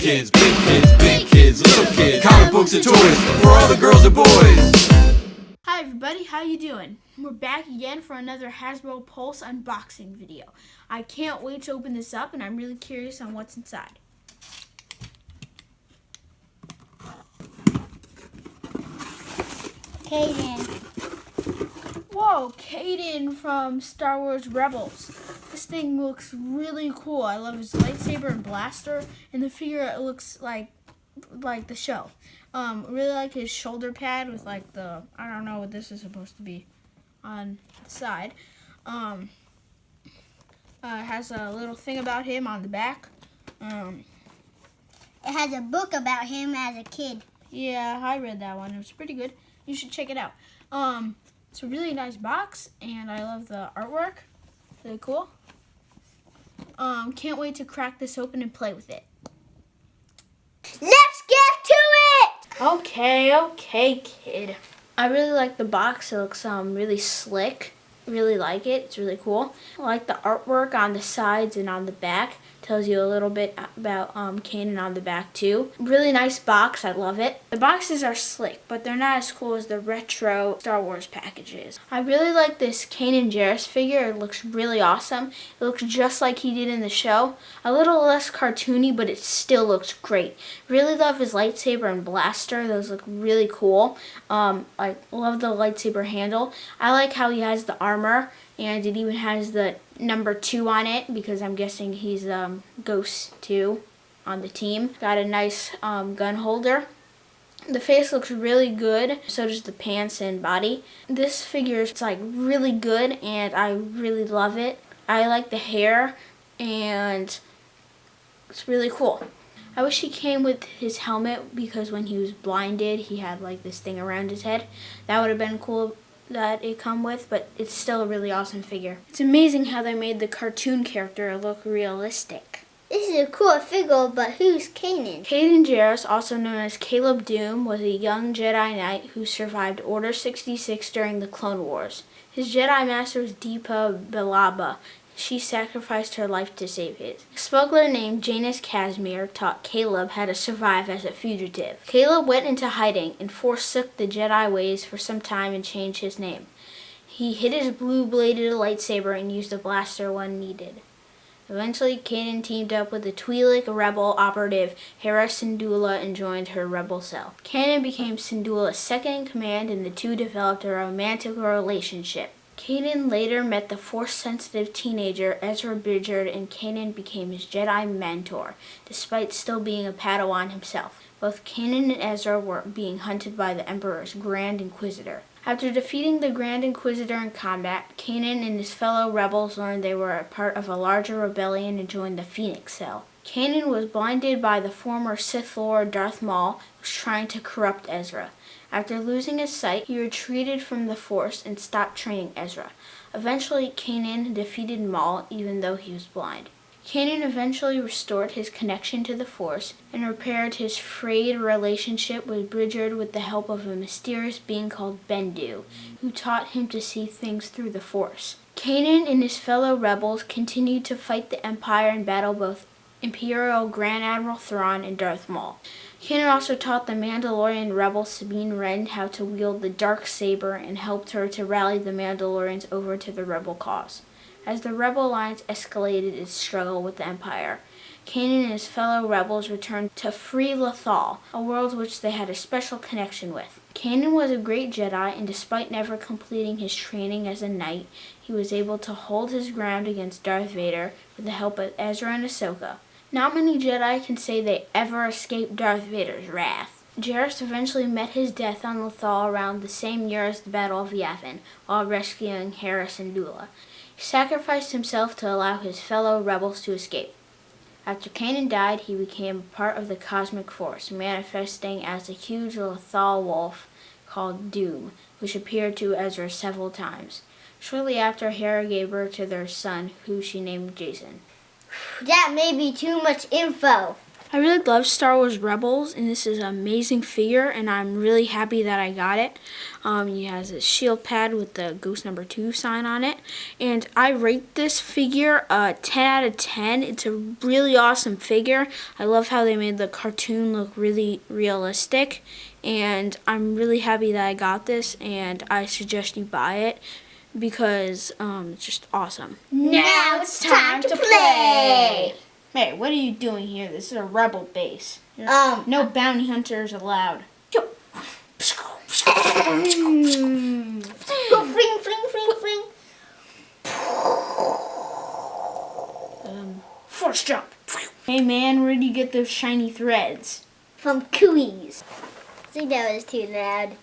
kids, big kids, little kids, comic books and toys for all the girls and boys. Hi everybody, how you doing? We're back again for another Hasbro Pulse unboxing video. I can't wait to open this up and I'm really curious on what's inside. Kanan. Whoa, Kanan from Star Wars Rebels. This thing looks really cool. I love his lightsaber and blaster, and the figure it looks like the show. Really like his shoulder pad with like the, I don't know what this is supposed to be on the side. Has a little thing about him on the back. It has a book about him as a kid. Yeah, I read that one. It was pretty good. You should check it out. It's a really nice box, and I love the artwork. Really cool. Can't wait to crack this open and play with it. Let's get to it! Okay, kid. I really like the box. It looks really slick. Really like it. It's really cool. I like the artwork on the sides and on the back. Tells you a little bit about Kanan on the back too. Really nice box. I love it. The boxes are slick, but they're not as cool as the retro Star Wars packages. I really like this Kanan Jarrus figure. It looks really awesome. It looks just like he did in the show. A little less cartoony, but it still looks great. Really love his lightsaber and blaster. Those look really cool. I love the lightsaber handle. I like how he has the armor, and it even has the number 2 on it because I'm guessing he's Ghost 2 on the team. Got a nice gun holder. The face looks really good. So does the pants and body. This figure is like really good and I really love it. I like the hair and it's really cool. I wish he came with his helmet because when he was blinded he had like this thing around his head. That would have been cool that it come with, but it's still a really awesome figure. It's amazing how they made the cartoon character look realistic. This is a cool figure, but who's Kanan? Kanan Jarrus, also known as Caleb Doom, was a young Jedi Knight who survived Order 66 during the Clone Wars. His Jedi master was Deepa Billaba. She sacrificed her life to save his. A smuggler named Janus Casimir taught Caleb how to survive as a fugitive. Caleb went into hiding and forsook the Jedi ways for some time and changed his name. He hid his blue-bladed lightsaber and used a blaster when needed. Eventually, Kanan teamed up with the Twi'lek rebel operative Hera Syndulla and joined her rebel cell. Kanan became Syndulla's second-in-command and the two developed a romantic relationship. Kanan later met the Force-sensitive teenager Ezra Bridger, and Kanan became his Jedi mentor, despite still being a Padawan himself. Both Kanan and Ezra were being hunted by the Emperor's Grand Inquisitor. After defeating the Grand Inquisitor in combat, Kanan and his fellow rebels learned they were a part of a larger rebellion and joined the Phoenix Cell. Kanan was blinded by the former Sith Lord Darth Maul, who was trying to corrupt Ezra. After losing his sight, he retreated from the Force and stopped training Ezra. Eventually, Kanan defeated Maul, even though he was blind. Kanan eventually restored his connection to the Force and repaired his frayed relationship with Bridger with the help of a mysterious being called Bendu, who taught him to see things through the Force. Kanan and his fellow rebels continued to fight the Empire and battle both Imperial Grand Admiral Thrawn and Darth Maul. Kanan also taught the Mandalorian rebel Sabine Wren how to wield the dark saber and helped her to rally the Mandalorians over to the rebel cause. As the Rebel Alliance escalated its struggle with the Empire, Kanan and his fellow rebels returned to free Lothal, a world which they had a special connection with. Kanan was a great Jedi, and despite never completing his training as a knight, he was able to hold his ground against Darth Vader with the help of Ezra and Ahsoka. Not many Jedi can say they ever escaped Darth Vader's wrath. Jarrus eventually met his death on Lothal around the same year as the Battle of Yavin, while rescuing Hera Syndulla. He sacrificed himself to allow his fellow rebels to escape. After Kanan died, he became part of the Cosmic Force, manifesting as a huge Lothal wolf called Doom, which appeared to Ezra several times. Shortly after, Hera gave birth to their son, who she named Jason. That may be too much info. I really love Star Wars Rebels, and this is an amazing figure, and I'm really happy that I got it. He has a shield pad with the Ghost Number 2 sign on it, and I rate this figure 10 out of 10. It's a really awesome figure. I love how they made the cartoon look really realistic, and I'm really happy that I got this, and I suggest you buy it because it's just awesome. Now it's time to play. Hey, what are you doing here? This is a rebel base. No. Bounty hunters allowed. Go fling, fling, fling, fling. Force jump. Hey man, where do you get those shiny threads? From Cooey's. I think that was too loud.